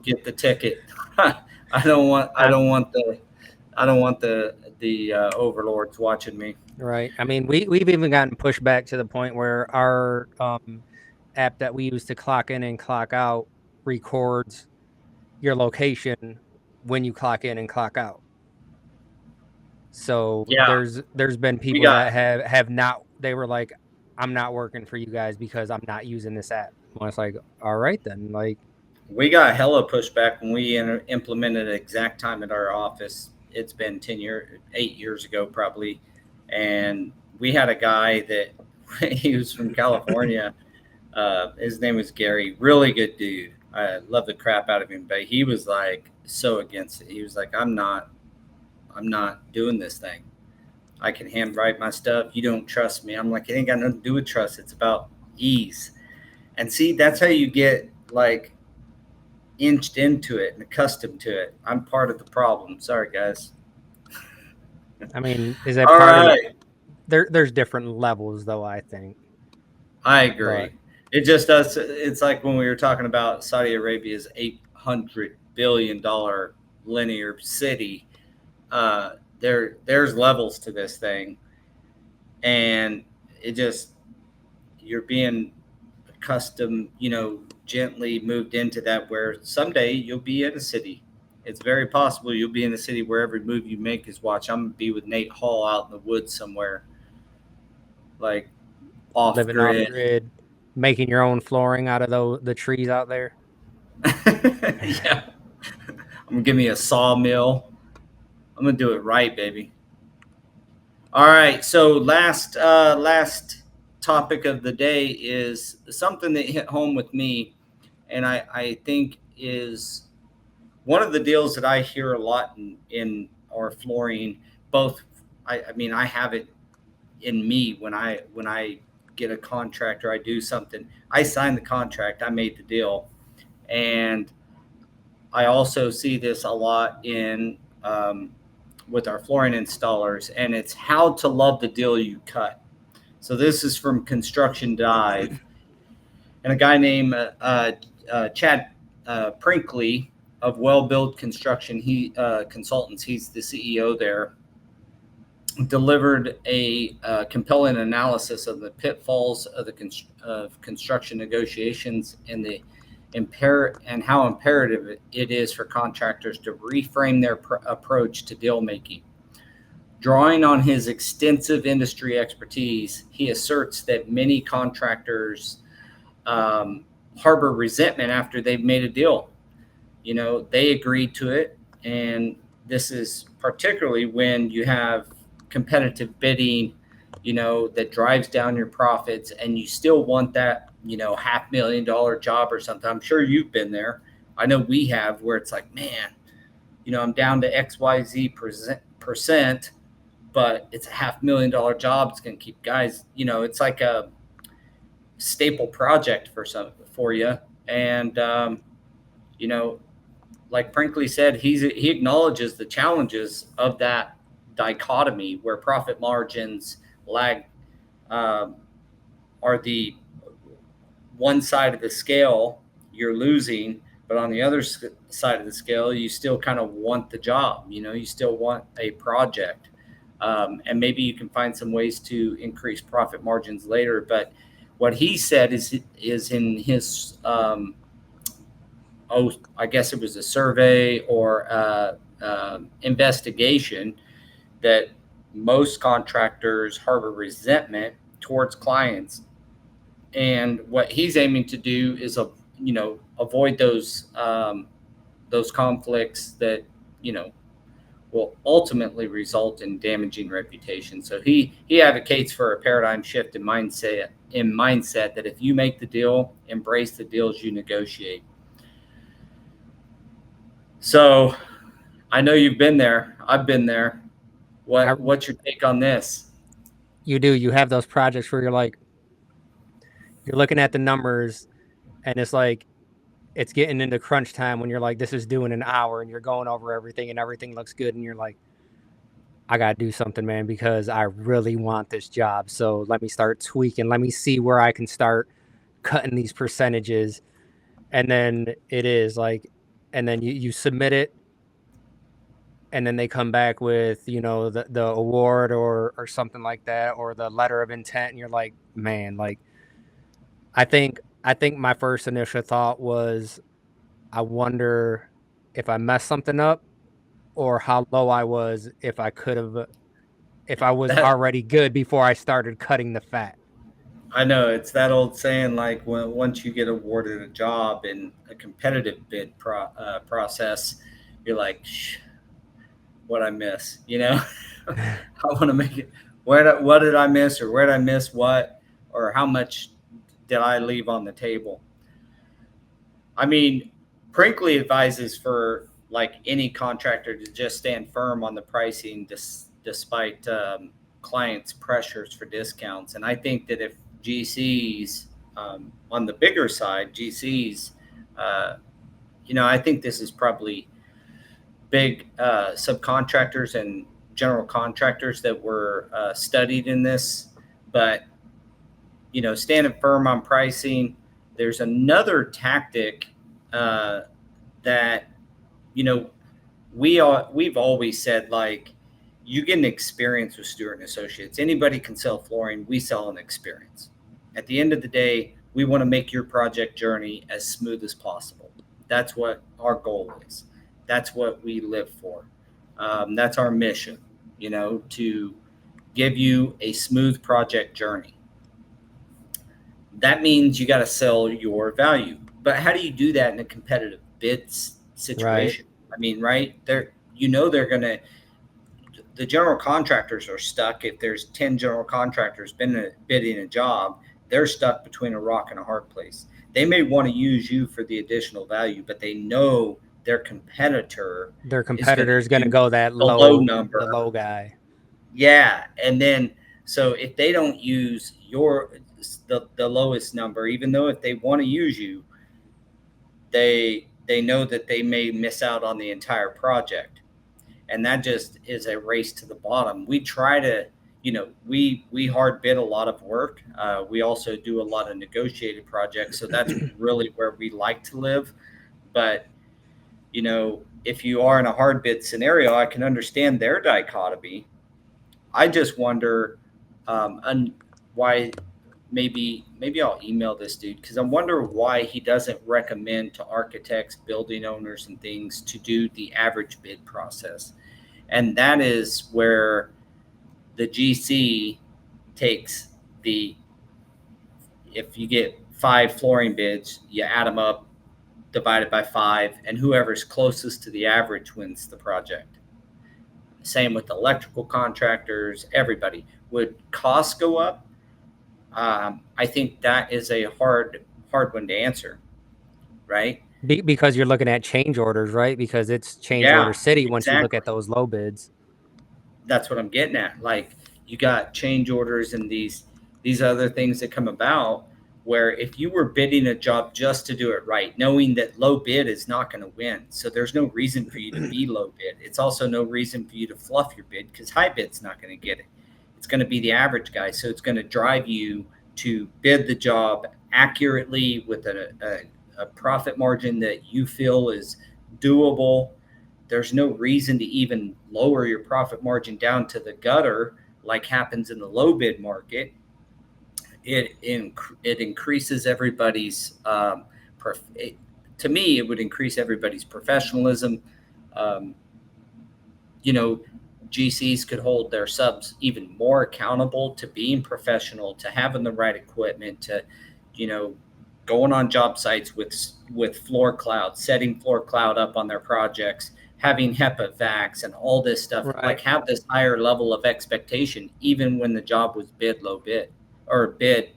get the ticket. I don't want the overlords watching me. Right. I mean, we've even gotten pushed back to the point where our app that we use to clock in and clock out records your location when you clock in and clock out. So Yeah, there's been people that have not. They were like, I'm not working for you guys because I'm not using this app. I was like, all right then. Like, we got hella pushback when we implemented exact time at our office. It's been 8 years ago probably, and we had a guy that he was from California. His name was Gary. Really good dude. I love the crap out of him, but he was like so against it. He was like, I'm not doing this thing. I can handwrite my stuff. You don't trust me. I'm like, it ain't got nothing to do with trust. It's about ease. And see, that's how you get like inched into it and accustomed to it. I'm part of the problem. Sorry, guys. I mean, is that All part right. of there's different levels though, I think. I agree. But It just does. It's like when we were talking about Saudi Arabia's $800 billion linear city. There's levels to this thing, and it just you're being accustomed, gently moved into that. Where someday you'll be in a city. It's very possible you'll be in a city where every move you make is watch. I'm gonna be with Nate Hall out in the woods somewhere, like off living off grid. grid, making your own flooring out of the trees out there. Yeah. I'm gonna give me a sawmill. I'm gonna do it right, baby. All right. So last topic of the day is something that hit home with me, and I think is one of the deals that I hear a lot in our flooring. Both, I mean, I have it in me when I get a contract or I do something. I sign the contract. I made the deal, and I also see this a lot in with our flooring installers, and it's how to love the deal you cut. So this is from Construction Dive, and a guy named Chad Prinkley of Well Build Construction, he consultants. He's the CEO there. Delivered a compelling analysis of the pitfalls of of construction negotiations and how imperative it is for contractors to reframe their approach to deal making. Drawing on his extensive industry expertise, he asserts that many contractors harbor resentment after they've made a deal. They agreed to it, and this is particularly when you have competitive bidding, that drives down your profits, and you still want that, $500,000 job or something. I'm sure you've been there. I know we have, where it's like, man, I'm down to XYZ percent, but it's a $500,000 job. It's going to keep guys, it's like a staple project for you. And, like Brinkley said, he acknowledges the challenges of that dichotomy where profit margins lag, are the one side of the scale you're losing, but on the other side of the scale, you still kind of want the job. You still want a project. And maybe you can find some ways to increase profit margins later. But what he said is in his I guess it was a survey or investigation, that most contractors harbor resentment towards clients, and what he's aiming to do is avoid those conflicts that will ultimately result in damaging reputation. So he advocates for a paradigm shift in mindset that if you make the deal, embrace the deals you negotiate. So I know you've been there. I've been there. What's your take on this? You have those projects where you're looking at the numbers, and it's getting into crunch time when you're like, this is due in an hour, and you're going over everything and everything looks good, and you're like, I gotta do something, man, because I really want this job. So let me start tweaking. Let me see where I can start cutting these percentages. And then and then you submit it, and then they come back with, the award or something like that, or the letter of intent, and you're like, man, I think my first initial thought was, I wonder if I messed something up, or how low I was if I was already good before I started cutting the fat. I know it's that old saying, like once you get awarded a job in a competitive bid process, you're like, what I miss, I want to make it. What did I miss, or where did I miss what, or how much did I leave on the table? I mean, Brinkley advises for like any contractor to just stand firm on the pricing despite clients' pressures for discounts. And I think that if GCs, on the bigger side, GCs, I think this is probably big subcontractors and general contractors that were studied in this. But standing firm on pricing. There's another tactic that we've always said, like, you get an experience with Stewart and Associates. Anybody can sell flooring. We sell an experience. At the end of the day, we want to make your project journey as smooth as possible. That's what our goal is. That's what we live for. That's our mission, to give you a smooth project journey. That means you got to sell your value. But how do you do that in a competitive bids situation? Right. I mean, right there, they're going to, the general contractors are stuck. If there's 10 general contractors bidding a job, they're stuck between a rock and a hard place. They may want to use you for the additional value, but they know their competitor is going to go that low number, the low guy. Yeah. And then, so if they don't use the lowest number, even though if they want to use you, they know that they may miss out on the entire project. And that just is a race to the bottom. We try to, we hard bid a lot of work. We also do a lot of negotiated projects. So that's really where we like to live. But, if you are in a hard bid scenario, I can understand their dichotomy. I just wonder why. Maybe I'll email this dude, because I wonder why he doesn't recommend to architects, building owners, and things to do the average bid process. And that is where the GC takes if you get 5 flooring bids, you add them up, divide it by 5, and whoever's closest to the average wins the project. Same with electrical contractors, everybody. Would costs go up? I think that is a hard one to answer, right? Because you're looking at change orders, right? Because it's change order city once you look at those low bids. That's what I'm getting at. Like, you got change orders and these other things that come about, where if you were bidding a job just to do it right, knowing that low bid is not going to win, so there's no reason for you to be low bid. It's also no reason for you to fluff your bid, because high bid's not going to get it. It's going to be the average guy. So it's going to drive you to bid the job accurately with a profit margin that you feel is doable. there's no reason to even lower your profit margin down to the gutter like happens in the low bid market. It increases everybody's to me, it would increase everybody's professionalism. Um, you know, GCs could hold their subs even more accountable to being professional, to having the right equipment, to, going on job sites with Floor Cloud, setting Floor Cloud up on their projects, having HEPA vacs and all this stuff, Right. like have this higher level of expectation, even when the job was bid low bid or bid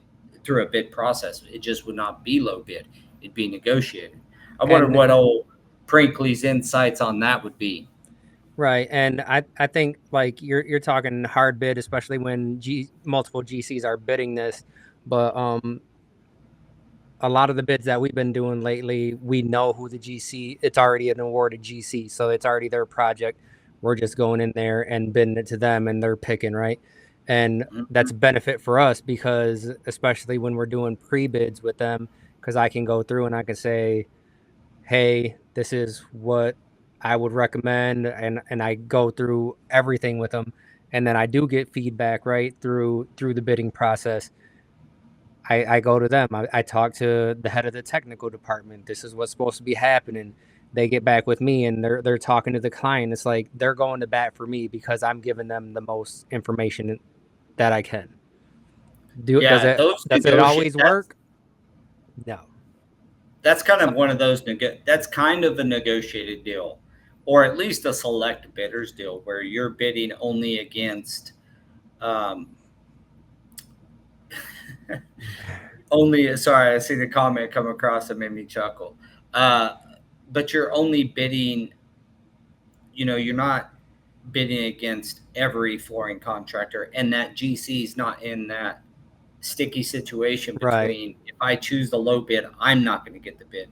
through a bid process. It just would not be low bid. It'd be negotiated. I wonder what old Brinkley's insights on that would be. Right. And I think like you're talking hard bid, especially when multiple GCs are bidding this. But a lot of the bids that we've been doing lately, we know who the GC, it's already an awarded GC. So it's already their project. We're just going in there and bidding it to them and they're picking, right? And that's a benefit for us because especially when we're doing pre-bids with them, because I can go through and I can say, hey, this is what I would recommend, and I go through everything with them, and then I do get feedback right through the bidding process. I go to them. I talk to the head of the technical department. This is what's supposed to be happening. They get back with me, and they're talking to the client. It's like they're going to bat for me because I'm giving them the most information that I can. Does it always work? No. That's kind of one of those. That's kind of a negotiated deal, or at least a select bidders deal, where you're bidding only against, only. Sorry, I see the comment come across that made me chuckle. But you're only bidding. You're not bidding against every flooring contractor, and that GC is not in that sticky situation between, right, if I choose the low bid, I'm not going to get the bid.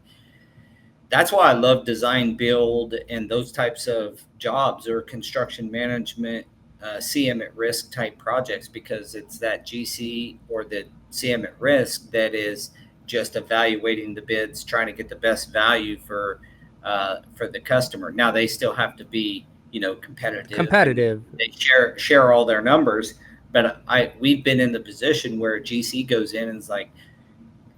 That's why I love design build and those types of jobs, or construction management, CM at risk type projects, because it's that GC or the CM at risk that is just evaluating the bids, trying to get the best value for the customer. Now they still have to be, competitive. They share all their numbers. But we've been in the position where a GC goes in and is like,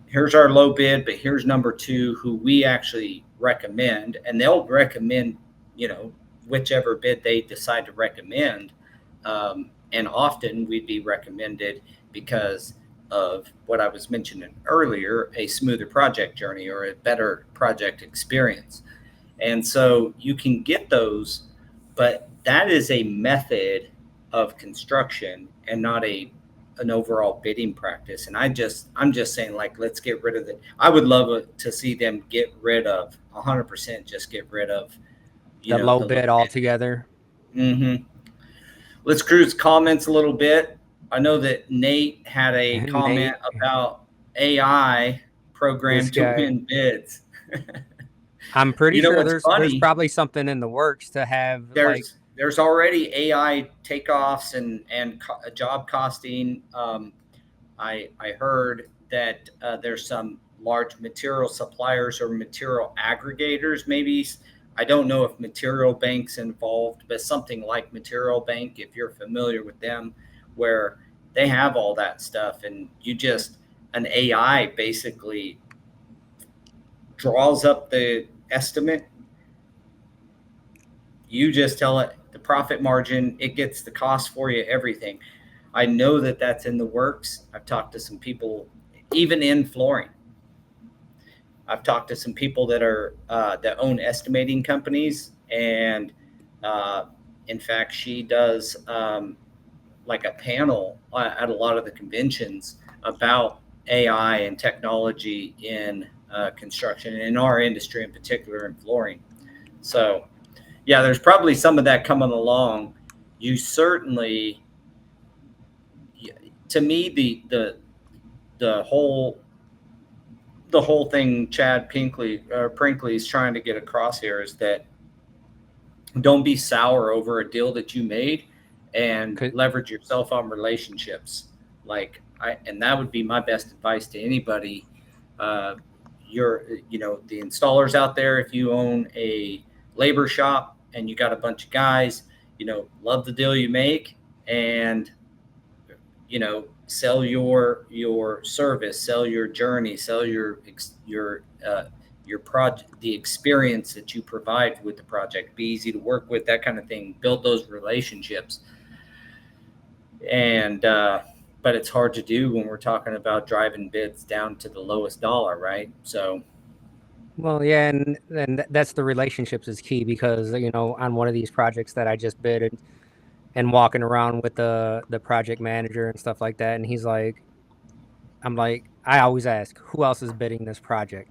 here's our low bid, but here's number two who we actually recommend. And they'll recommend, whichever bid they decide to recommend. And often we'd be recommended because of what I was mentioning earlier, a smoother project journey or a better project experience. And so you can get those, but that is a method of construction and not an overall bidding practice. And I'm just saying, like, let's get rid of it. I would love to see them get rid of 100%, just get rid of the low bid altogether. Mm-hmm. Let's cruise comments a little bit. I know that Nate had a comment about AI programmed to win bids. I'm pretty sure there's probably something in the works to have. There's already AI takeoffs and job costing. I heard that there's some large material suppliers or material aggregators. Maybe, I don't know if Material Bank's involved, but something like Material Bank, if you're familiar with them, where they have all that stuff, and an AI basically draws up the estimate. You just tell it the profit margin, it gets the cost for you, everything. I know that that's in the works. I've talked to some people, even in flooring. I've talked to some people that are that own estimating companies, and in fact, she does like a panel at a lot of the conventions about AI and technology in construction, and in our industry in particular, in flooring. So yeah, there's probably some of that coming along. You certainly, to me, the whole thing Chad Brinkley is trying to get across here is that don't be sour over a deal that you made, and leverage yourself on relationships. And that would be my best advice to anybody. The installers out there, if you own a labor shop, and you got a bunch of guys, love the deal you make, and sell your service, sell your journey, sell your project, the experience that you provide with the project, be easy to work with, that kind of thing, build those relationships. And but it's hard to do when we're talking about driving bids down to the lowest dollar, right? So Well, yeah, and that's the relationships is key because on one of these projects that I just bid and walking around with the project manager and stuff like that, and he's like, I'm like, I always ask who else is bidding this project,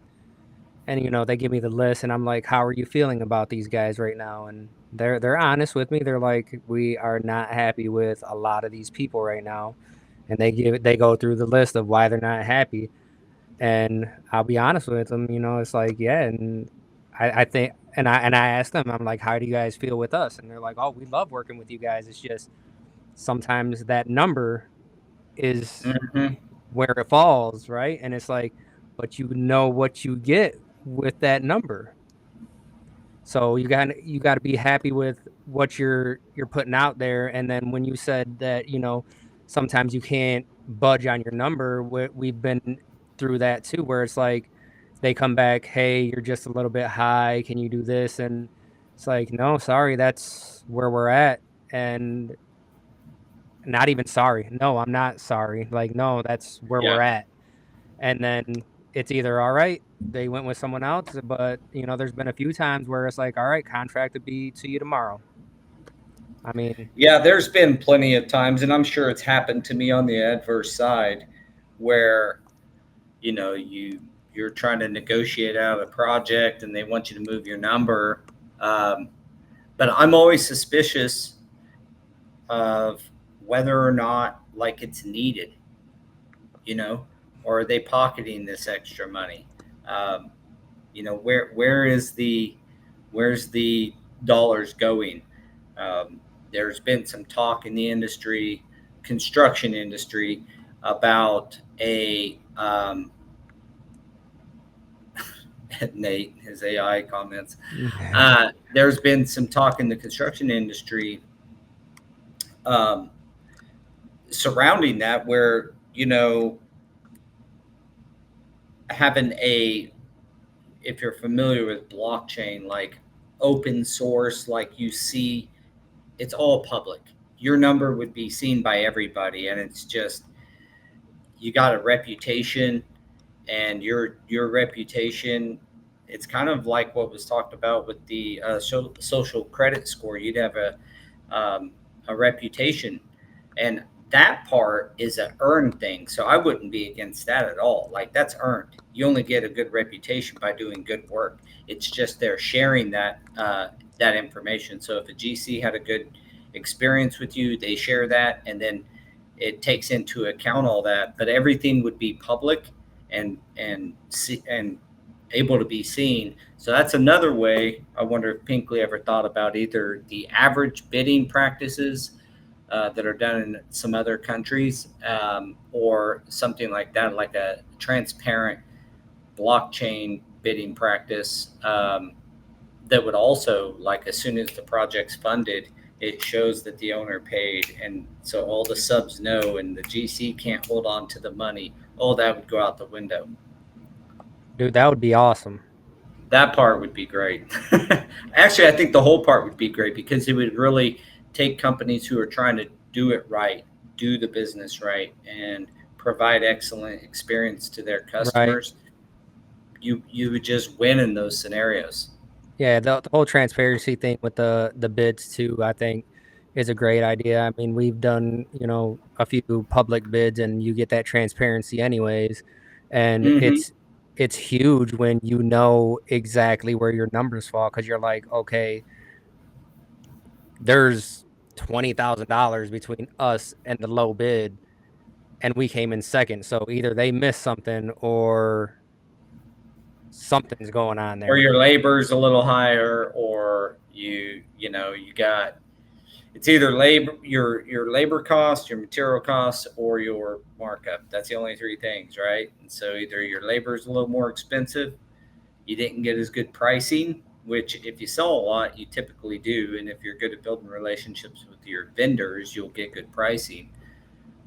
and they give me the list, and I'm like, how are you feeling about these guys right now? And they're honest with me. They're like, we are not happy with a lot of these people right now, and they go through the list of why they're not happy. And I'll be honest with them, it's like, yeah, and I think, and I asked them, I'm like, how do you guys feel with us? And they're like, oh, we love working with you guys. It's just sometimes that number is mhm. where it falls, right? And it's like, but you know what you get with that number. So you got to be happy with what you're putting out there. And then when you said that, sometimes you can't budge on your number, we've been through that too, where it's like they come back, hey, you're just a little bit high. Can you do this? And it's like, no, sorry, that's where we're at. And not even sorry. No, I'm not sorry. Like, no, that's where we're Yeah. at. And then it's either all right, they went with someone else, but there's been a few times where it's like, all right, contract to be to you tomorrow. I mean, Yeah, there's been plenty of times, and I'm sure it's happened to me on the adverse side, where you're trying to negotiate out a project, and they want you to move your number. Um, but I'm always suspicious of whether or not like it's needed, you know, or are they pocketing this extra money? Um, where's the dollars going? There's been some talk in the industry, construction industry, about Nate, his AI comments. There's been some talk in the construction industry um, surrounding that, where having a if you're familiar with blockchain, like open source, like you see, it's all public. Your number would be seen by everybody, and it's just you got a reputation, and your reputation. It's kind of like what was talked about with the social credit score. You'd have a reputation, and that part is an earned thing. So I wouldn't be against that at all. Like, that's earned. You only get a good reputation by doing good work. It's just they're sharing that information. So if a GC had a good experience with you, they share that, and then it takes into account all that. But everything would be public and able to be seen. So that's another way. I wonder if Pinkley ever thought about either the average bidding practices that are done in some other countries, or something like that, like a transparent blockchain bidding practice, that would also, like, as soon as the project's funded, it shows that the owner paid, and so all the subs know, and the GC can't hold on to the money. All that would go out the window. dude, that would be awesome. That part would be great. Actually, I think the whole part would be great, because it would really take companies who are trying to do it right, do the business right, and provide excellent experience to their Right. customers. You would just win in those scenarios. Yeah, the whole transparency thing with the bids too, I think is a great idea. I mean, we've done, a few public bids and you get that transparency anyways. And Hmm. it's huge when you know exactly where your numbers fall, because you're like, okay, there's $20,000 between us and the low bid, and we came in second. So either they missed something or something's going on Or there. your labor's a little higher, or you got, it's either your labor cost, your material costs, or your markup. That's the only three things, right? And so either your labor is a little more expensive, you didn't get as good pricing which if you sell a lot, you typically do. And if you're good at building relationships with your vendors, you'll get good pricing.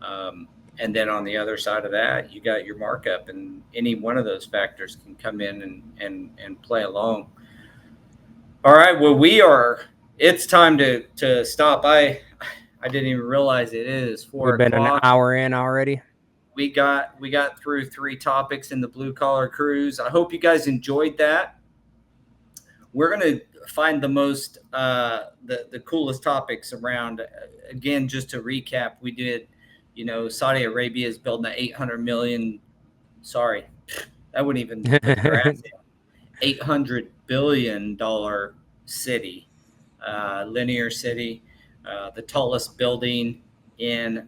And then on the other side of that, you got your markup, and any one of those factors can come in and play along. All right. Well, it's time to stop. I didn't even realize it is 4 We've been o'clock. an hour in already. We got through 3 topics in the Blue Collar Cruise. I hope you guys enjoyed that. We're going to find the most the coolest topics around. Again, just to recap, we did, Saudi Arabia is building an 800 million. Sorry, that wouldn't even put your ass in. $800 billion city, linear city, the tallest building in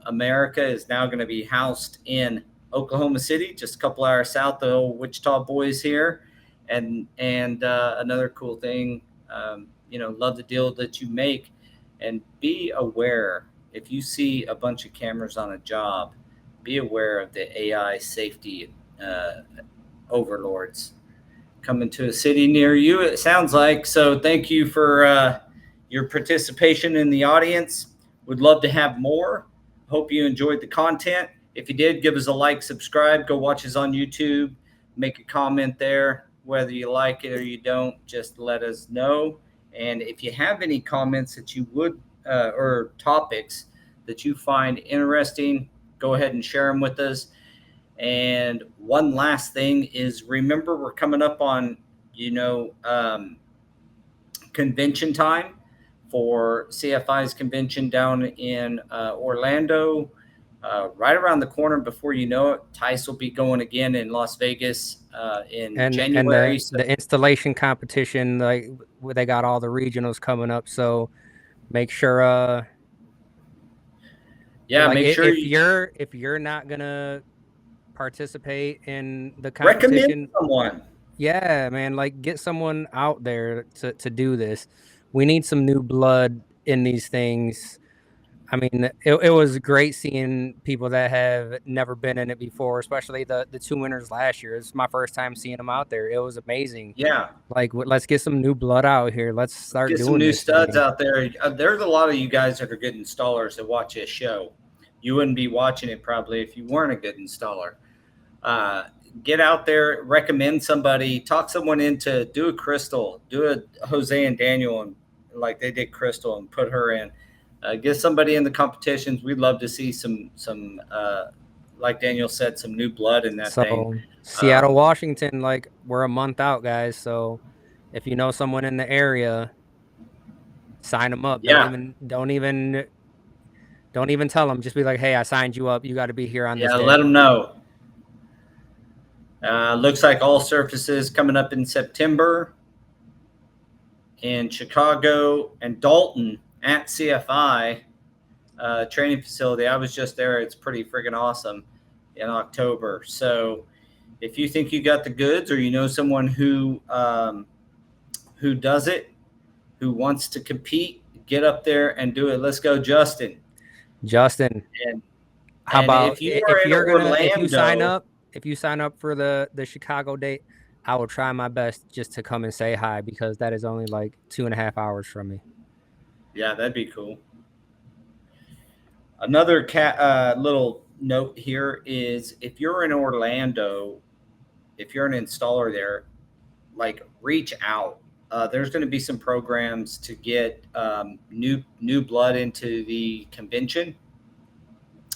America is now going to be housed in Oklahoma City, just a couple hours south of the old Wichita Boys here. And another cool thing, love the deal that you make, and be aware if you see a bunch of cameras on a job, be aware of the AI safety overlords coming to a city near you, it sounds like. So thank you for your participation in the audience. Would love to have more. Hope you enjoyed the content. If you did, give us a like, subscribe, go watch us on YouTube, make a comment there. Whether you like it or you don't, just let us know. And if you have any comments that you would or topics that you find interesting, go ahead and share them with us. And one last thing is, remember, we're coming up on, convention time for CFI's convention down in Orlando. Right around the corner. Before you know it, Tice will be going again in Las Vegas in January. And the installation competition, like they got all the regionals coming up, so make sure. Make sure if you're not gonna participate in the competition, recommend someone. Yeah, man, like get someone out there to do this. We need some new blood in these things. I mean, it was great seeing people that have never been in it before, especially the 2 winners last year. It's my first time seeing them out there. It was amazing. Yeah. Like, let's get some new blood out here. Let's start doing some new studs thing out there. There's a lot of you guys that are good installers that watch this show. You wouldn't be watching it probably if you weren't a good installer. Get out there, recommend somebody, talk someone into, do a Crystal, do a Jose and Daniel, and like they did Crystal and put her in. Get somebody in the competitions. We'd love to see some like Daniel said, some new blood in that thing. Seattle, Washington, like we're a month out, guys. So if you know someone in the area, sign them up. Yeah. Don't even tell them. Just be like, hey, I signed you up. You got to be here on this day. Let them know. Looks like all surfaces coming up in September in Chicago and Dalton at CFI training facility. I was just there. It's pretty friggin' awesome in October. So if you think you got the goods, or you know someone who does it, who wants to compete, get up there and do it. Let's go, Justin. And how about if you sign up for the Chicago date, I will try my best just to come and say hi, because that is only like 2.5 hours from me. Yeah, that'd be cool. Another little note here is, if you're in Orlando, if you're an installer there, like reach out. There's going to be some programs to get new blood into the convention.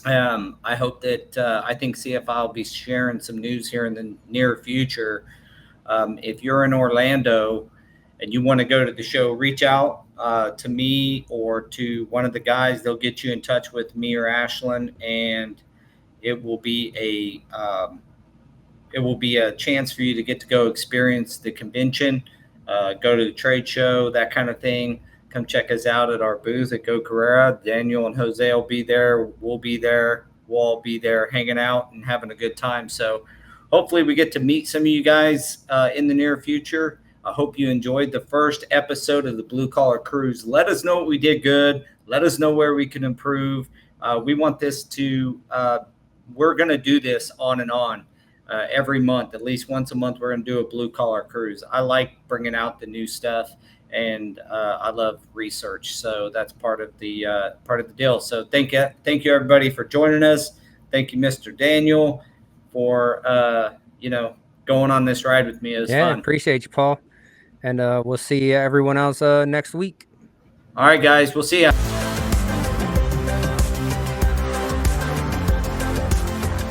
I hope that I think CFI will be sharing some news here in the near future. If you're in Orlando and you want to go to the show, reach out to me or to one of the guys. They'll get you in touch with me or Ashlyn, and it will be a chance for you to get to go experience the convention, go to the trade show, that kind of thing. Come check us out at our booth at Go Carrera. Daniel and Jose will be there. We'll be there. We'll all be there hanging out and having a good time. So hopefully we get to meet some of you guys in the near future. I hope you enjoyed the first episode of the Blue Collar Cruise. Let us know what we did good. Let us know where we can improve. We want this to we're going to do this on and on. every month, at least once a month, we're going to do a blue collar cruise. I like bringing out the new stuff, and I love research, so that's part of the deal. So thank you everybody for joining us. Thank you, Mr. Daniel, for going on this ride with me. It was fun. Appreciate you, Paul, and we'll see everyone else next week. All right, guys, we'll see you.